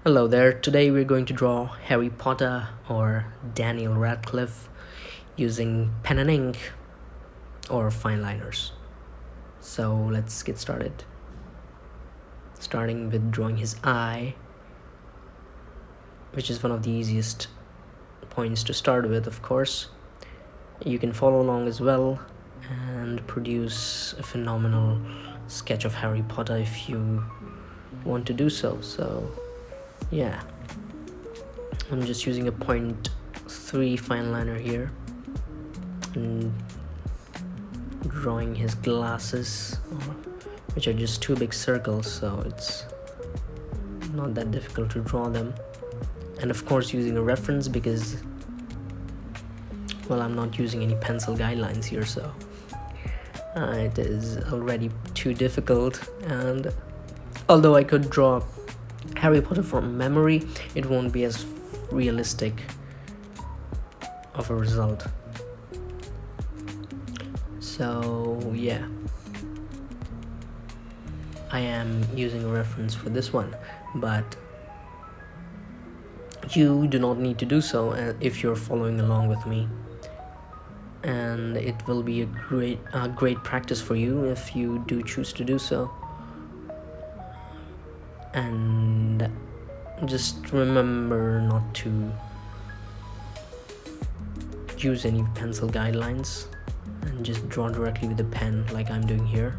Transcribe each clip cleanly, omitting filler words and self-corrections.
Hello there. Today we're going to draw Harry Potter or Daniel Radcliffe using pen and ink or fine liners. So let's get started. Starting with drawing his eye, which is one of the easiest points to start with, of course. You can follow along as well and produce a phenomenal sketch of Harry Potter if you want to do so. So yeah, I'm just using a 0.3 fine liner here and drawing his glasses, which are just two big circles, so it's not that difficult to draw them. And of course using a reference because, well, I'm not using any pencil guidelines here, so it is already too difficult. And although I could draw Harry Potter from memory, it won't be as realistic of a result. So yeah, I am using a reference for this one, but you do not need to do so if you're following along with me, and it will be a great practice for you if you do choose to do so. And just remember not to use any pencil guidelines and just draw directly with the pen like I'm doing here.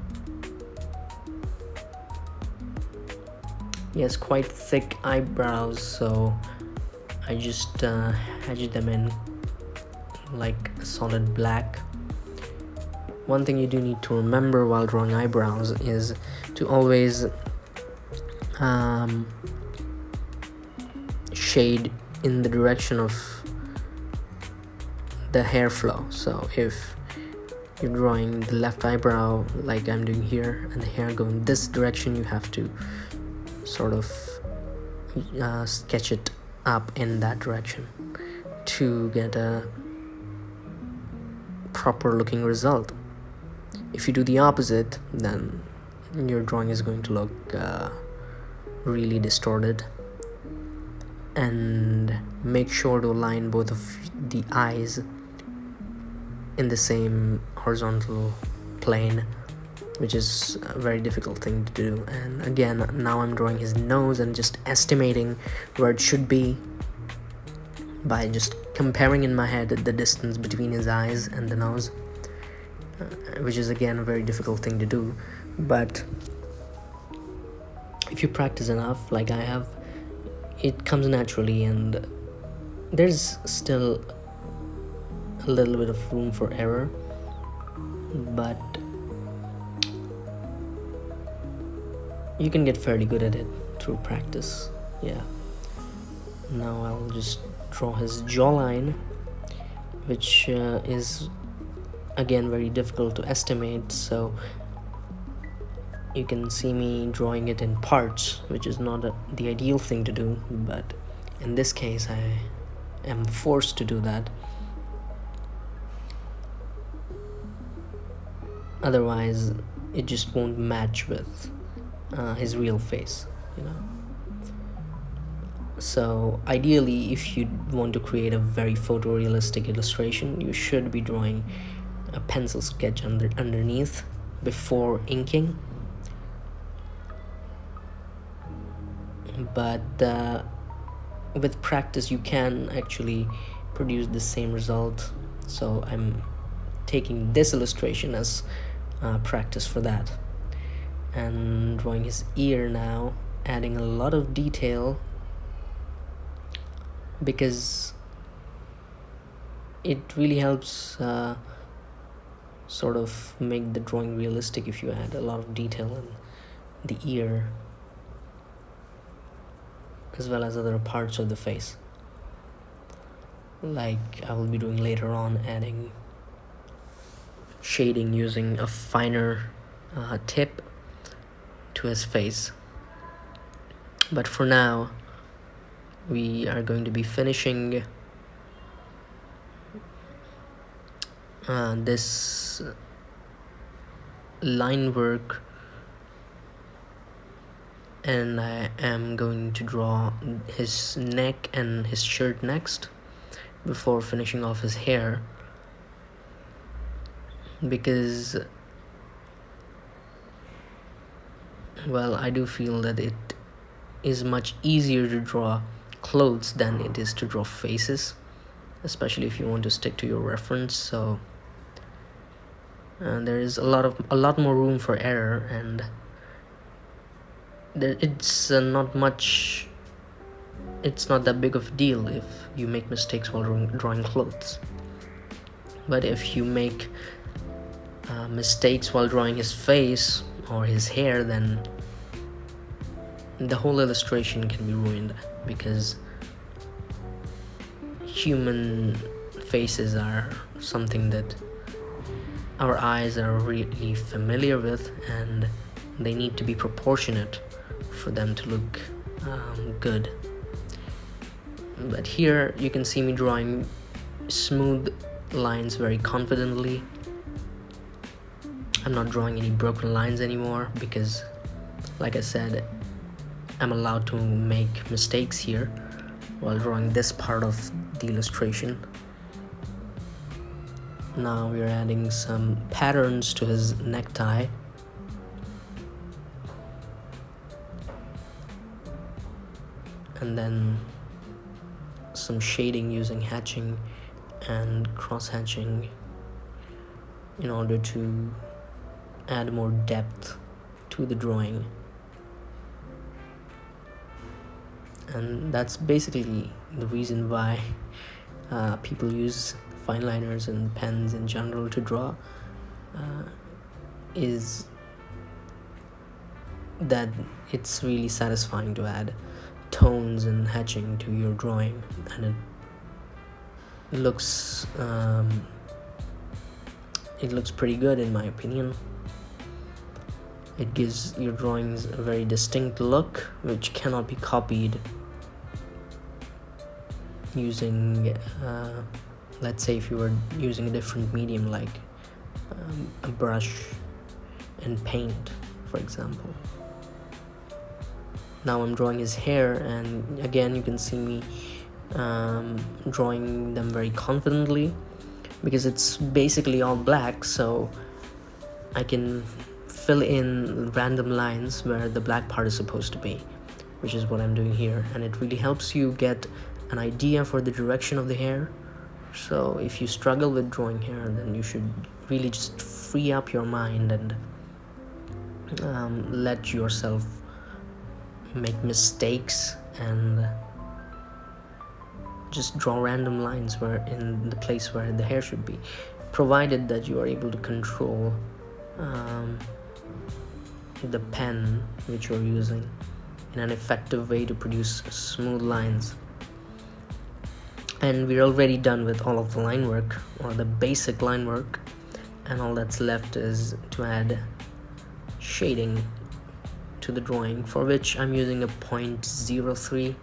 He has quite thick eyebrows, so I just hedged them in like a solid black. One thing you do need to remember while drawing eyebrows is to always shade in the direction of the hair flow. So if you're drawing the left eyebrow like I'm doing here and the hair going this direction, you have to sort of sketch it up in that direction to get a proper looking result. If you do the opposite, then your drawing is going to look really distorted. And make sure to align both of the eyes in the same horizontal plane, which is a very difficult thing to do. And again, now I'm drawing his nose and just estimating where it should be by just comparing in my head the distance between his eyes and the nose, which is again a very difficult thing to do. But if you practice enough like I have, it comes naturally, and there's still a little bit of room for error, but you can get fairly good at it through practice. Yeah. Now I'll just draw his jawline, which is again very difficult to estimate, so you can see me drawing it in parts, which is not the ideal thing to do, but in this case I am forced to do that. Otherwise it just won't match with his real face, So ideally, if you want to create a very photorealistic illustration, you should be drawing a pencil sketch underneath before inking. But with practice you can actually produce the same result, so I'm taking this illustration as practice for that. And drawing his ear now, adding a lot of detail because it really helps sort of make the drawing realistic if you add a lot of detail in the ear as well as other parts of the face, like I will be doing later on, adding shading using a finer tip to his face. But for now we are going to be finishing this line work and I am going to draw his neck and his shirt next before finishing off his hair, because, well, I do feel that it is much easier to draw clothes than it is to draw faces, especially if you want to stick to your reference. So there is a lot more room for error, and it's not that big of a deal if you make mistakes while drawing clothes. But if you make mistakes while drawing his face or his hair, then the whole illustration can be ruined, because human faces are something that our eyes are really familiar with, and they need to be proportionate for them to look good. But here you can see me drawing smooth lines very confidently. I'm not drawing any broken lines anymore, because, like I said, I'm allowed to make mistakes here while drawing this part of the illustration. Now we're adding some patterns to his necktie. And then some shading using hatching and cross hatching in order to add more depth to the drawing. And that's basically the reason why people use fine liners and pens in general to draw, is that it's really satisfying to add tones and hatching to your drawing, and it looks pretty good in my opinion. It gives your drawings a very distinct look, which cannot be copied using, let's say if you were using a different medium like a brush and paint, for example. Now I'm drawing his hair, and again you can see me drawing them very confidently, because it's basically all black, so I can fill in random lines where the black part is supposed to be, which is what I'm doing here. And it really helps you get an idea for the direction of the hair. So if you struggle with drawing hair, then you should really just free up your mind and let yourself make mistakes and just draw random lines where in the place where the hair should be, provided that you are able to control the pen which you're using in an effective way to produce smooth lines. And we're already done with all of the line work, or the basic line work, and all that's left is to add shading to the drawing, for which I'm using a 0.03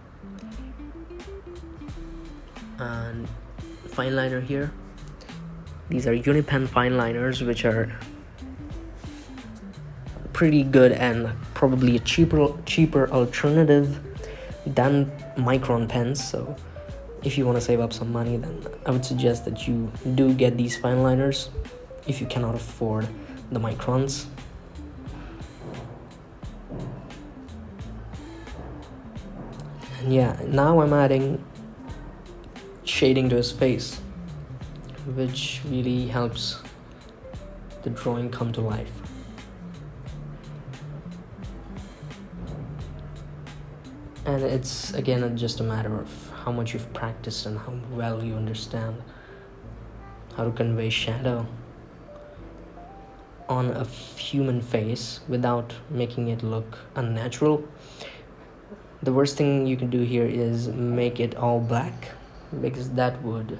and fine liner here. These are Unipen fine liners, which are pretty good and probably a cheaper alternative than Micron pens. So if you want to save up some money, then I would suggest that you do get these fine liners if you cannot afford the Microns. And yeah, now I'm adding shading to his face, which really helps the drawing come to life. And it's again just a matter of how much you've practiced and how well you understand how to convey shadow on a human face without making it look unnatural. The worst thing you can do here is make it all black, because that would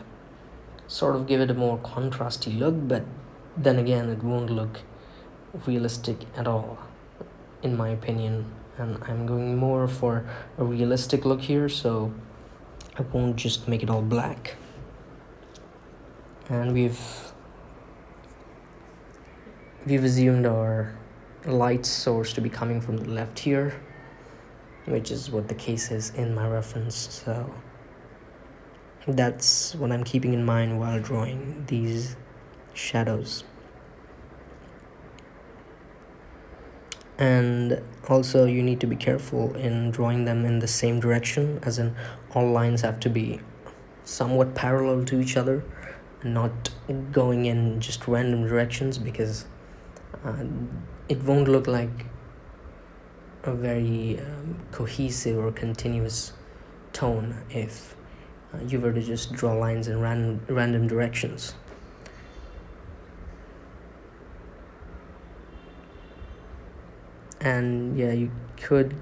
sort of give it a more contrasty look, but then again it won't look realistic at all, in my opinion. And I'm going more for a realistic look here, so I won't just make it all black. And we've assumed our light source to be coming from the left here, which is what the case is in my reference. So that's what I'm keeping in mind while drawing these shadows. And also you need to be careful in drawing them in the same direction, as in all lines have to be somewhat parallel to each other and not going in just random directions, because it won't look like a very cohesive or continuous tone if you were to just draw lines in random directions. And yeah, you could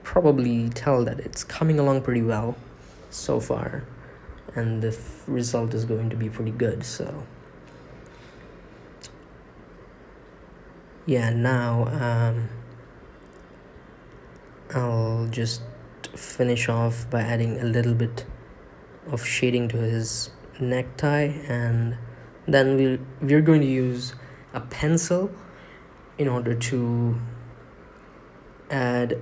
probably tell that it's coming along pretty well so far, and the result is going to be pretty good. So yeah, now I'll just finish off by adding a little bit of shading to his necktie, and then we're going to use a pencil in order to add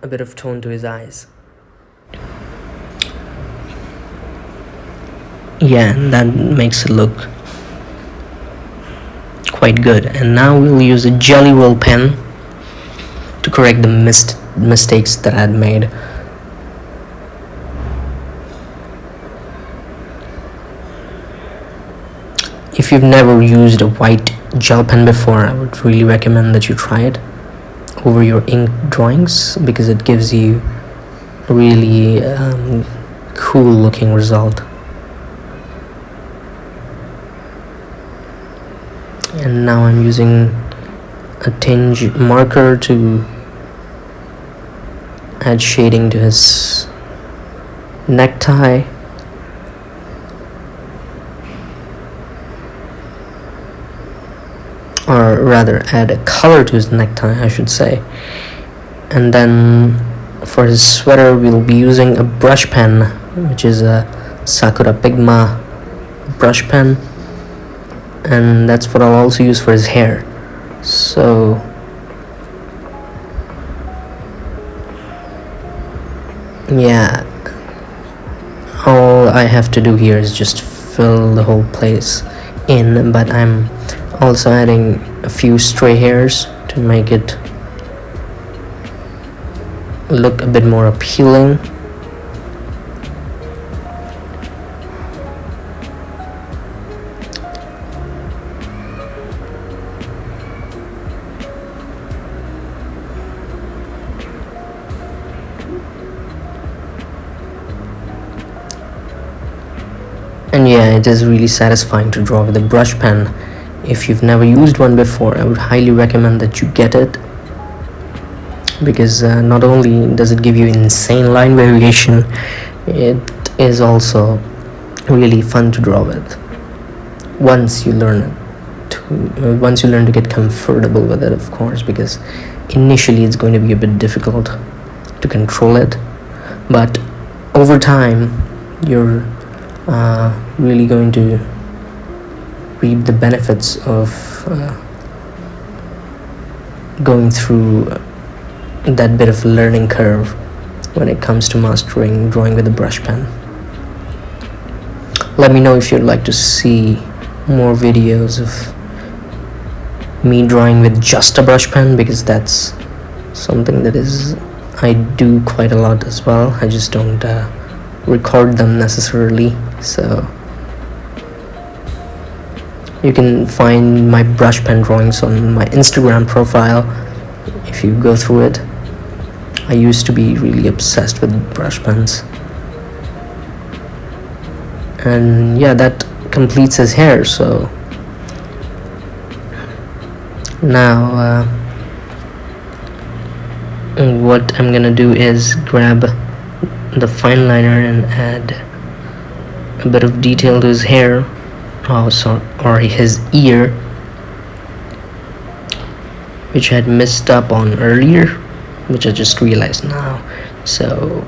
a bit of tone to his eyes. Yeah, that makes it look quite good. And now we'll use a Jelly Roll pen to correct the mistakes that I had made. If you've never used a white gel pen before, I would really recommend that you try it over your ink drawings, because it gives you a really cool looking result. And now I'm using a tinge marker to add shading to his necktie. Or rather, add a color to his necktie, I should say. And then for his sweater, we'll be using a brush pen, which is a Sakura Pigma brush pen. And that's what I'll also use for his hair. So yeah, all I have to do here is just fill the whole place in, but I'm also adding a few stray hairs to make it look a bit more appealing. And yeah, it is really satisfying to draw with a brush pen. If you've never used one before, I would highly recommend that you get it, because not only does it give you insane line variation, it is also really fun to draw with once you learn to get comfortable with it, of course, because initially it's going to be a bit difficult to control it, but over time you're really going to reap the benefits of going through that bit of learning curve when it comes to mastering drawing with a brush pen. Let me know if you'd like to see more videos of me drawing with just a brush pen, because that's something that I do quite a lot as well. I just don't record them necessarily. So you can find my brush pen drawings on my Instagram profile if you go through it. I used to be really obsessed with brush pens. And yeah, that completes his hair. So now what I'm gonna do is grab the fine liner and add a bit of detail to his hair, or his ear, which I had messed up on earlier, which I just realized now. So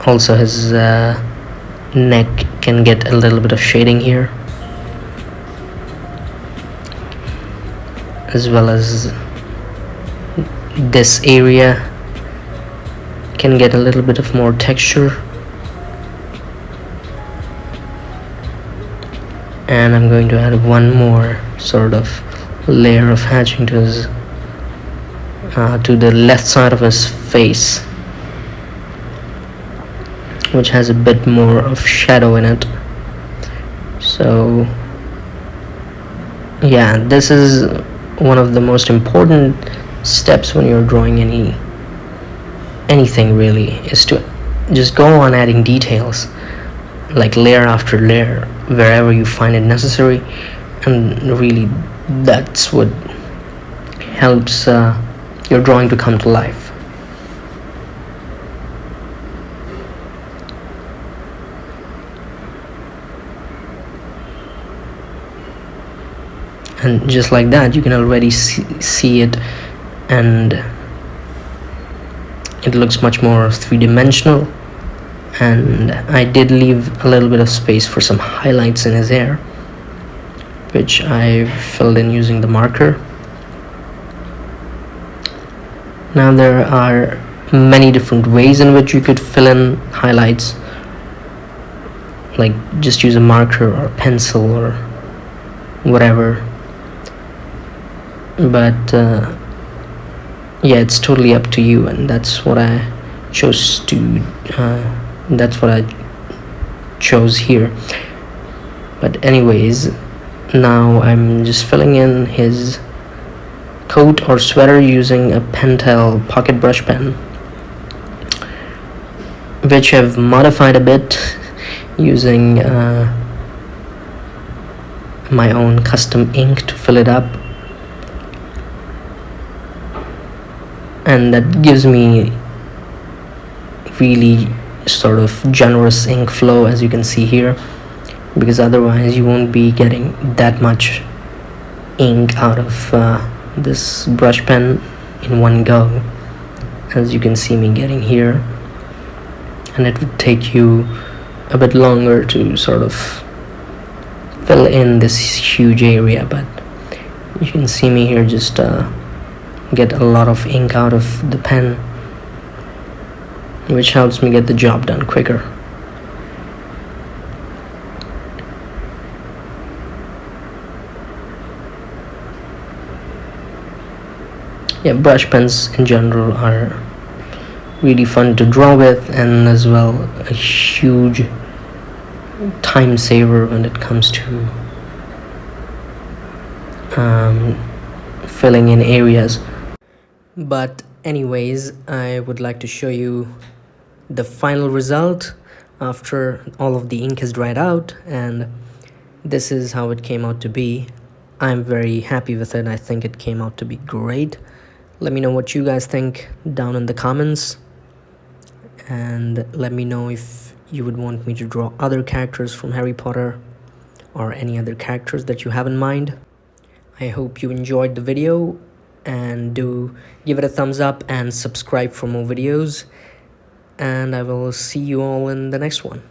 also his neck can get a little bit of shading here, as well as this area. can get a little bit of more texture. And I'm going to add one more sort of layer of hatching to his to the left side of his face, which has a bit more of shadow in it. So yeah, this is one of the most important steps when you're drawing anything really, is to just go on adding details, like layer after layer, wherever you find it necessary, and really that's what helps your drawing to come to life. And just like that, you can already see it, and it looks much more three-dimensional. And I did leave a little bit of space for some highlights in his hair, which I filled in using the marker. Now there are many different ways in which you could fill in highlights, like just use a marker or a pencil or whatever, but yeah, it's totally up to you, and that's what I chose here. But anyways, now I'm just filling in his coat or sweater using a Pentel pocket brush pen, which I've modified a bit using my own custom ink to fill it up, and that gives me really sort of generous ink flow, as you can see here, because otherwise you won't be getting that much ink out of this brush pen in one go, as you can see me getting here. And it would take you a bit longer to sort of fill in this huge area, but you can see me here just get a lot of ink out of the pen, which helps me get the job done quicker. Yeah, brush pens in general are really fun to draw with, and as well a huge time saver when it comes to filling in areas. But anyways, I would like to show you the final result after all of the ink has dried out, and this is how it came out to be. I'm very happy with it. I think it came out to be great. Let me know what you guys think down in the comments, and let me know if you would want me to draw other characters from Harry Potter or any other characters that you have in mind. I hope you enjoyed the video, and do give it a thumbs up and subscribe for more videos, and I will see you all in the next one.